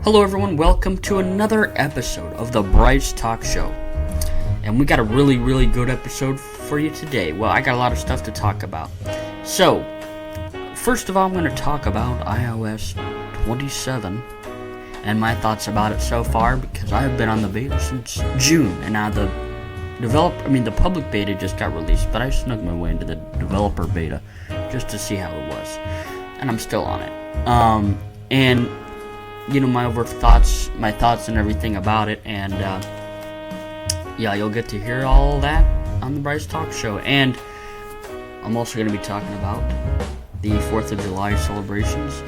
Hello everyone, welcome to another episode of the Bryce Talk Show. And we got a really good episode for you today. Well, I got a lot of stuff to talk about. So, first of all, I'm going to talk about iOS 27 and my thoughts about it so far, because I've been on the beta since June, and now the public beta just got released, but I snuck my way into the developer beta just to see how it was, and I'm still on it. And you know, my thoughts and everything about it, and yeah, you'll get to hear all that on the Bryce Talk Show. And I'm also going to be talking about the 4th of July celebrations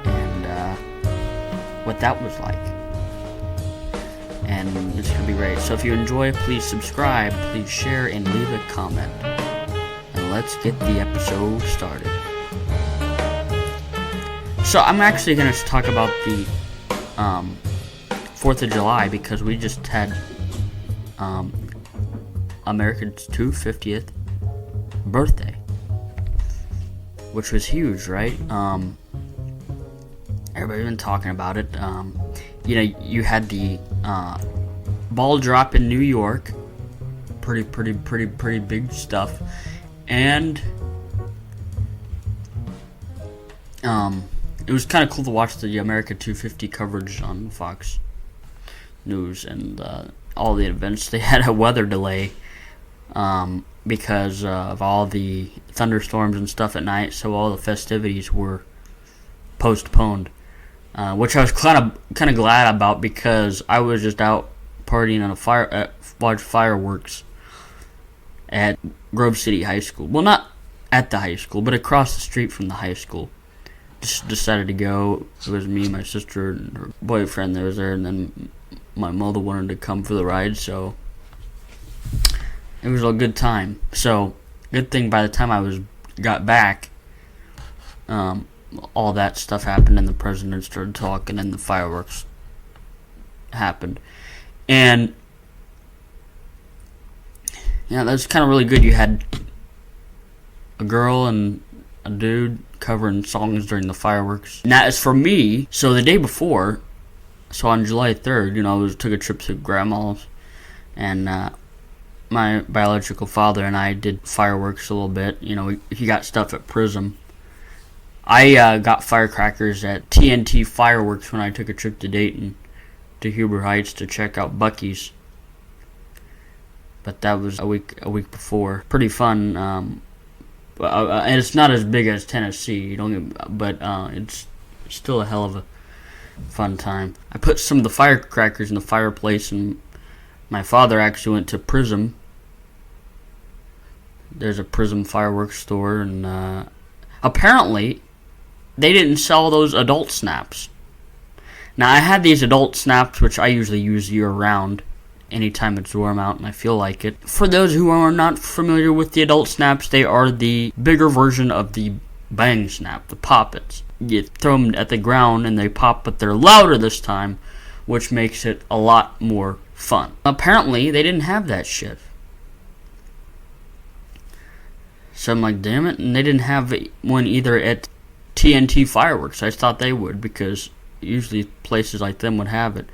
and what that was like. And it's going to be great. So if you enjoy, please subscribe, please share, and leave a comment. And let's get the episode started. So I'm actually going to talk about the 4th of July, because we just had America's 250th birthday, which was huge, right? Everybody's been talking about it. You know, you had the ball drop in New York, pretty big stuff, and it was kind of cool to watch the America 250 coverage on Fox News, and all the events. They had a weather delay because of all the thunderstorms and stuff at night, so all the festivities were postponed, which I was kind of glad about, because I was just out partying on watch fireworks at Grove City High School. Well, not at the high school, but across the street from the high school. Just decided to go. It was me, my sister, and her boyfriend that was there, and then my mother wanted to come for the ride, so it was a good time. So, good thing by the time I got back, all that stuff happened, and the president started talking, and the fireworks happened. And yeah, that's kind of really good. You had a girl and a dude covering songs during the fireworks. Now, as for me, so the day before, so on July 3rd, you know, I took a trip to Grandma's, and my biological father and I did fireworks a little bit. You know, he got stuff at Prism. I got firecrackers at TNT Fireworks when I took a trip to Dayton, to Huber Heights, to check out Buc-ee's. But that was a week before. Pretty fun. And it's not as big as Tennessee, but it's still a hell of a fun time. I put some of the firecrackers in the fireplace, and my father actually went to Prism. There's a Prism fireworks store, and apparently they didn't sell those adult snaps. Now, I had these adult snaps, which I usually use year-round, anytime it's warm out and I feel like it. For those who are not familiar with the adult snaps, they are the bigger version of the bang snap, the pop-its. You throw them at the ground and they pop, but they're louder this time, which makes it a lot more fun. Apparently, they didn't have that shit. So I'm like, damn it. And they didn't have one either at TNT Fireworks. I thought they would, because usually places like them would have it.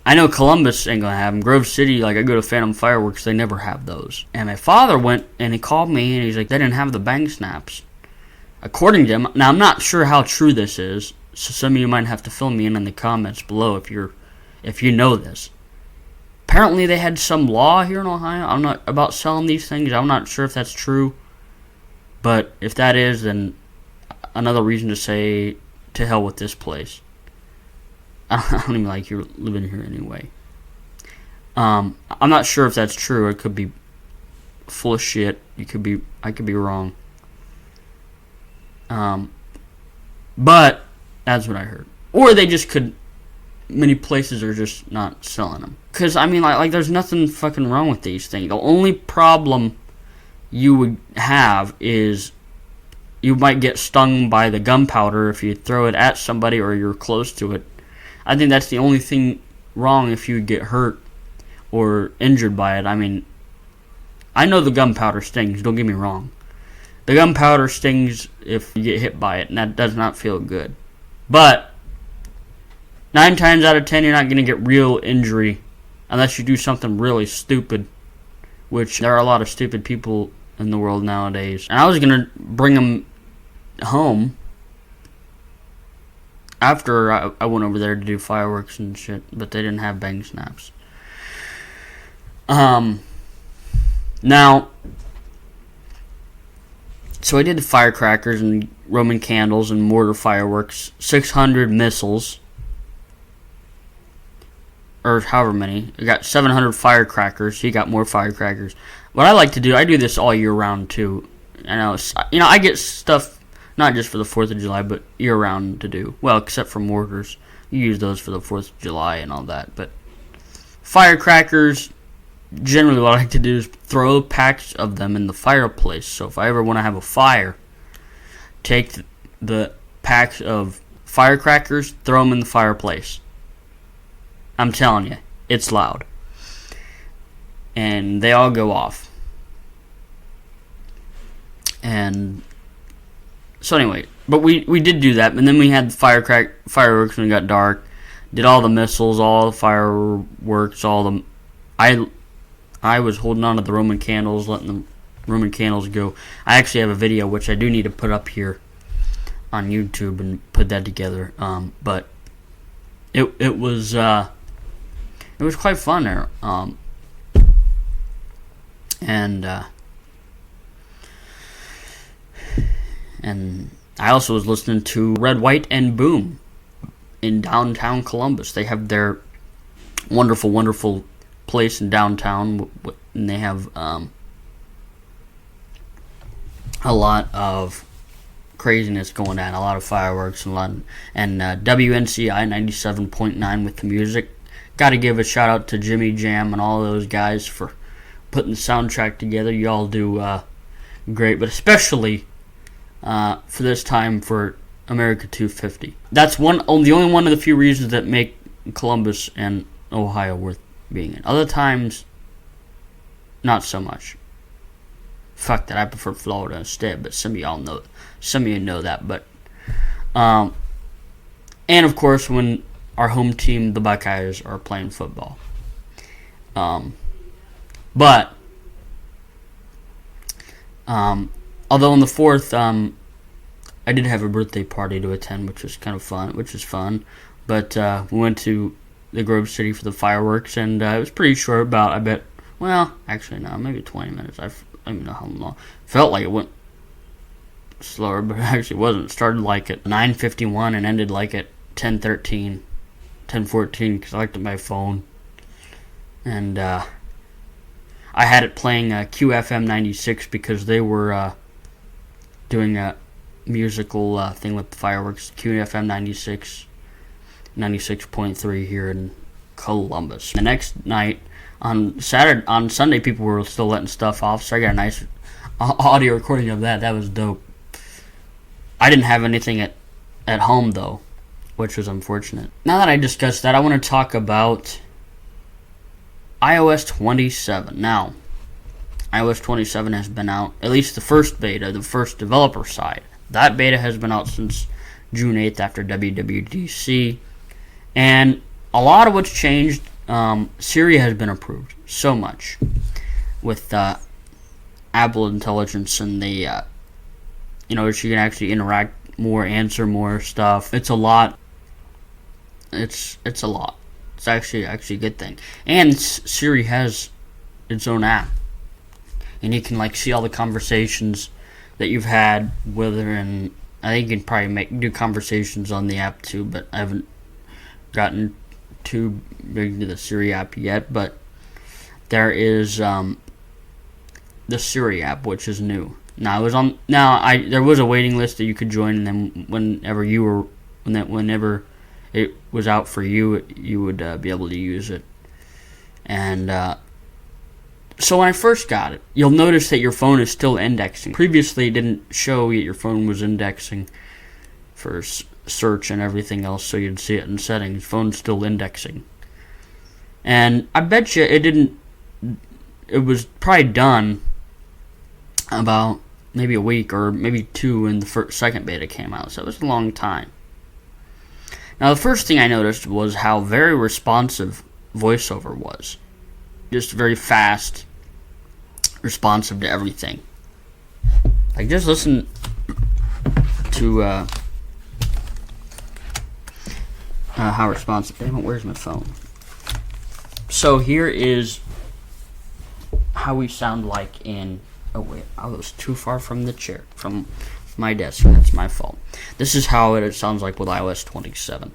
I know Columbus ain't gonna have them. Grove City, like I go to Phantom Fireworks, they never have those. And my father went and he called me and he's like, they didn't have the bang snaps. According to him, now I'm not sure how true this is, so some of you might have to fill me in the comments below if you know this. Apparently they had some law here in Ohio. I'm not about selling these things. I'm not sure if that's true, but if that is, then another reason to say to hell with this place. I don't even like you living here anyway. I'm not sure if that's true. It could be full of shit. I could be wrong. But that's what I heard. Or they just could. Many places are just not selling them. Because I mean, like there's nothing fucking wrong with these things. The only problem you would have is you might get stung by the gunpowder if you throw it at somebody or you're close to it. I think that's the only thing wrong if you get hurt or injured by it. I mean, I know the gunpowder stings, don't get me wrong. The gunpowder stings if you get hit by it, and that does not feel good. But 9 times out of 10, you're not going to get real injury unless you do something really stupid, which there are a lot of stupid people in the world nowadays. And I was going to bring them home after I went over there to do fireworks and shit, but they didn't have bang snaps. Now, so I did the firecrackers and Roman candles and mortar fireworks, 600 missiles, or however many. I got 700 firecrackers. He got more firecrackers. What I like to do, I do this all year round too. I get stuff not just for the 4th of July, but year round to do. Well, except for mortars. You use those for the 4th of July and all that. But firecrackers, generally what I like to do is throw packs of them in the fireplace. So if I ever want to have a fire, take the packs of firecrackers, throw them in the fireplace. I'm telling you, it's loud. And they all go off. And so anyway, but we did do that, and then we had the fireworks when it got dark. Did all the missiles, all the fireworks, all the. I was holding on to the Roman candles, letting the Roman candles go. I actually have a video which I do need to put up here on YouTube and put that together. But it was quite fun there. And I also was listening to Red, White, and Boom in downtown Columbus. They have their wonderful, wonderful place in downtown, and they have a lot of craziness going on, a lot of fireworks, and WNCI 97.9 with the music. Got to give a shout out to Jimmy Jam and all those guys for putting the soundtrack together. You all do great, but especially for this time for America 250. That's the only one of the few reasons that make Columbus and Ohio worth being in. Other times, not so much. Fuck that, I prefer Florida instead, but some of you know that. But and of course when our home team, the Buckeyes, are playing football. But although on the 4th, I did have a birthday party to attend, which was kind of fun. But we went to the Grove City for the fireworks, and it was pretty short. Maybe 20 minutes. I don't even know how long. Felt like it went slower, but it actually wasn't. It started like at 9:51 and ended like at 10:13, 10:14, because I looked at my phone, and I had it playing QFM 96 because they were doing a musical thing with the fireworks. QFM 96, 96.3 here in Columbus. The next night, on Sunday, people were still letting stuff off, so I got a nice audio recording of that. That was dope. I didn't have anything at home, though, which was unfortunate. Now that I discussed that, I want to talk about iOS 27. Now, iOS 27 has been out, at least the first beta, the first developer side. That beta has been out since June 8th after WWDC. And a lot of what's changed, Siri has been improved so much with Apple Intelligence and the, she can actually interact more, answer more stuff. It's a lot. It's a lot. It's actually a good thing. And Siri has its own app. And you can see all the conversations that you've had with her, and I think you can probably do conversations on the app too, but I haven't gotten too big into the Siri app yet. But there is the Siri app, which is new. Now there was a waiting list that you could join, and then whenever it was out for you, you would be able to use it. And so when I first got it, you'll notice that your phone is still indexing. Previously, it didn't show that your phone was indexing for search and everything else, so you'd see it in settings. Phone's still indexing. And I bet you it was probably done about maybe a week or maybe two when the second beta came out, so it was a long time. Now, the first thing I noticed was how very responsive VoiceOver was. Just very fast, responsive to everything. Like, just listen to how responsive. Damn it, where's my phone? So here is how we sound like in... Oh, wait, I was too far from the chair, from my desk. That's my fault. This is how it sounds like with iOS 27.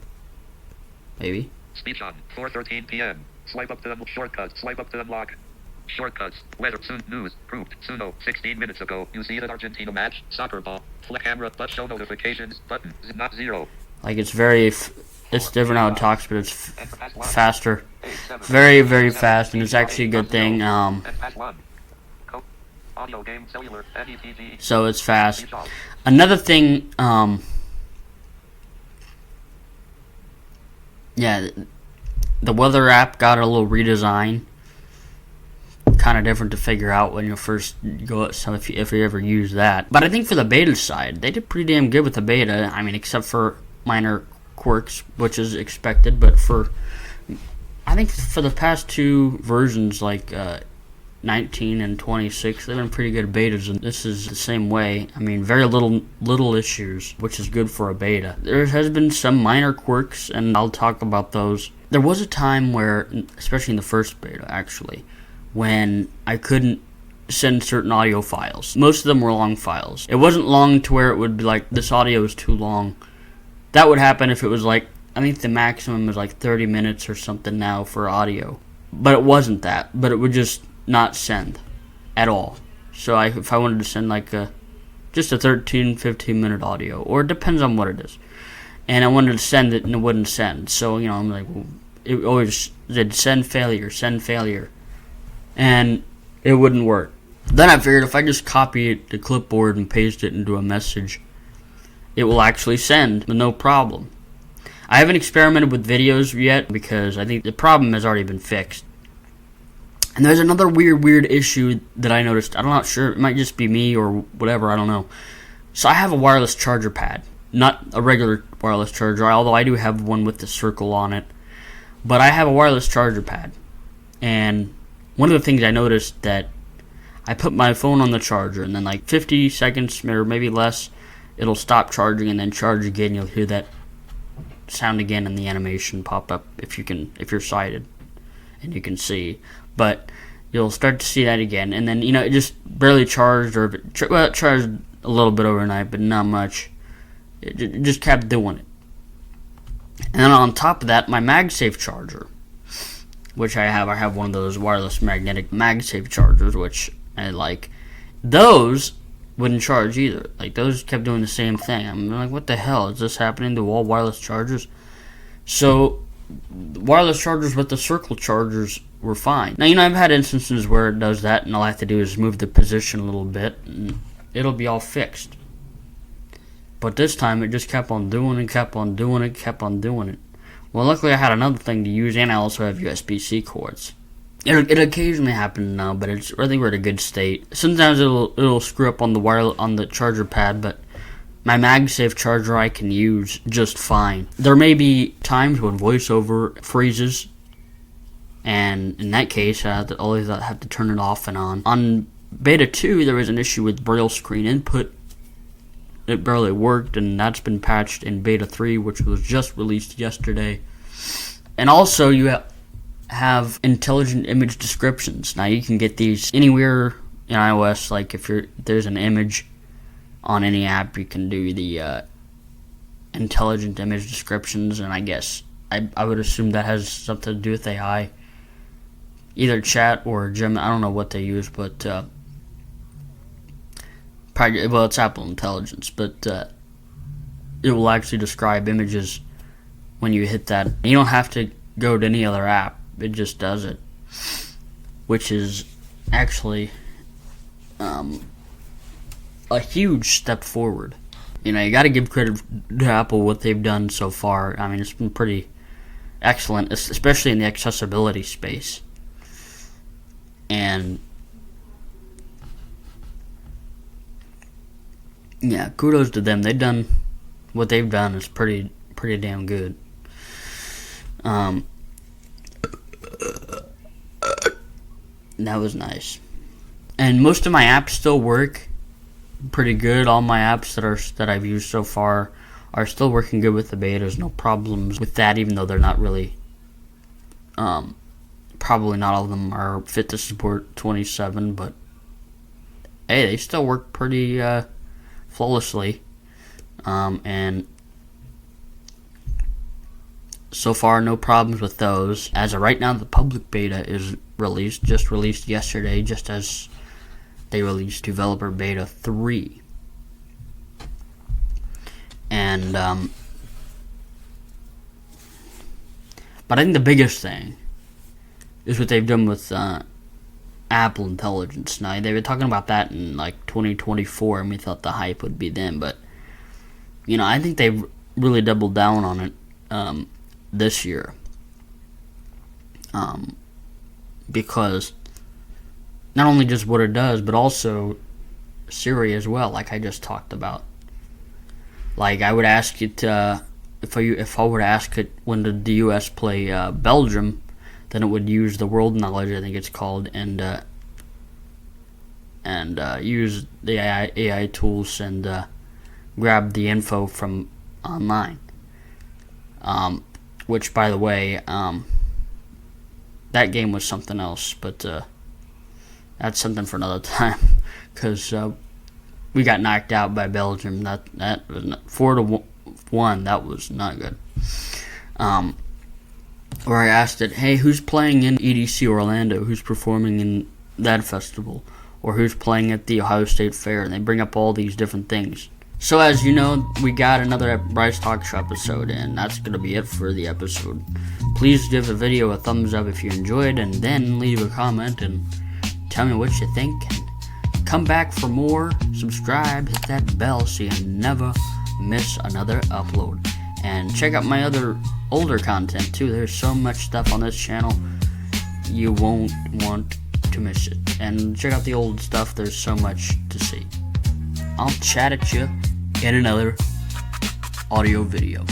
Maybe. Speech on, 4:13 p.m. Swipe up to the shortcuts. Swipe up to unlock. Shortcuts. Weather. Soon. News. Proved. Suno. 16 minutes ago. You see the Argentina match. Soccer ball. Flick camera. But show notifications. Button. Not zero. Like, it's very... it's different how it talks, but it's faster. Very, very fast, and it's actually a good thing. So it's fast. Another thing, yeah, the weather app got a little redesign. Kind of different to figure out when you first go. So if you ever use that, but I think for the beta side, they did pretty damn good with the beta. I mean, except for minor quirks, which is expected. But I think for the past two versions, like 19 and 26, they've been pretty good betas, and this is the same way. I mean, very little issues, which is good for a beta. There has been some minor quirks, and I'll talk about those. There was a time where, especially in the first beta, actually, when I couldn't send certain audio files. Most of them were long files. It wasn't long to where it would be like, this audio is too long. That would happen if it was like, I think the maximum is like 30 minutes or something now for audio. But it wasn't that. But it would just not send at all. So if I wanted to send like just a 13-15 minute audio, or it depends on what it is, and I wanted to send it and it wouldn't send. So, you know, I'm like, well, it always said send failure, and it wouldn't work. Then I figured if I just copy it to clipboard and paste it into a message, it will actually send with no problem. I haven't experimented with videos yet because I think the problem has already been fixed. And there's another weird issue that I noticed. I'm not sure. It might just be me or whatever. I don't know. So I have a wireless charger pad. Not a regular wireless charger, although I do have one with the circle on it. But I have a wireless charger pad. And one of the things I noticed that I put my phone on the charger, and then like 50 seconds or maybe less, it'll stop charging and then charge again. You'll hear that sound again in the animation pop up if you're sighted and you can see. But you'll start to see that again, and then, you know, it just barely charged, or it charged a little bit overnight, but not much. It just kept doing it. And then on top of that, my MagSafe charger, which I have one of those wireless magnetic MagSafe chargers, which I like. Those wouldn't charge either. Like, those kept doing the same thing. I'm like, what the hell is this happening to all wireless chargers? So wireless chargers with the circle chargers were fine. Now, you know, I've had instances where it does that, and all I have to do is move the position a little bit, and it'll be all fixed. But this time, it just kept on doing it. Well, luckily I had another thing to use, and I also have USB-C cords. It occasionally happens now, but it's really we're in a good state. Sometimes it'll screw up on the charger pad, but my MagSafe charger I can use just fine. There may be times when VoiceOver freezes, and in that case, I always have to turn it off and on. On Beta 2, there was an issue with Braille screen input. It barely worked, and that's been patched in Beta 3, which was just released yesterday. And also, you have intelligent image descriptions. Now, you can get these anywhere in iOS. Like, if there's an image on any app, you can do the intelligent image descriptions, and I guess I would assume that has something to do with AI. Either chat or Gemini. I don't know what they use, but probably, well, it's Apple Intelligence, but it will actually describe images when you hit that. You don't have to go to any other app. It just does it, which is actually a huge step forward. You know, you got to give credit to Apple what they've done so far. I mean, it's been pretty excellent, especially in the accessibility space. And yeah, kudos to them. They've done what they've done is pretty damn good. That was nice. And most of my apps still work pretty good. All my apps that I've used so far are still working good with the betas. No problems with that, even though they're not really, probably not all of them are fit to support 27, but hey, they still work pretty flawlessly. And so far, no problems with those. As of right now, the public beta is just released yesterday, just as they released developer beta 3. And, but I think the biggest thing is what they've done with Apple Intelligence. Now, they've been talking about that in like 2024, and we thought the hype would be then, but I think they've really doubled down on it this year, because not only just what it does, but also Siri as well, like I just talked about. Like I would ask it, if I were to ask it when did the U.S. play Belgium, then it would use the world knowledge, I think it's called, and use the AI tools and grab the info from online. Which, by the way, that game was something else, but that's something for another time, because we got knocked out by Belgium. That was 4-1. That was not good. Where I asked it, hey, who's playing in EDC Orlando? Who's performing in that festival? Or who's playing at the Ohio State Fair? And they bring up all these different things. So as you know, we got another Bryce Talk Show episode, and that's going to be it for the episode. Please give the video a thumbs up if you enjoyed, and then leave a comment and tell me what you think. And come back for more, subscribe, hit that bell so you never miss another upload. And check out my other older content too. There's so much stuff on this channel, you won't want to miss it. And check out the old stuff, there's so much to see. I'll chat at you in another audio video.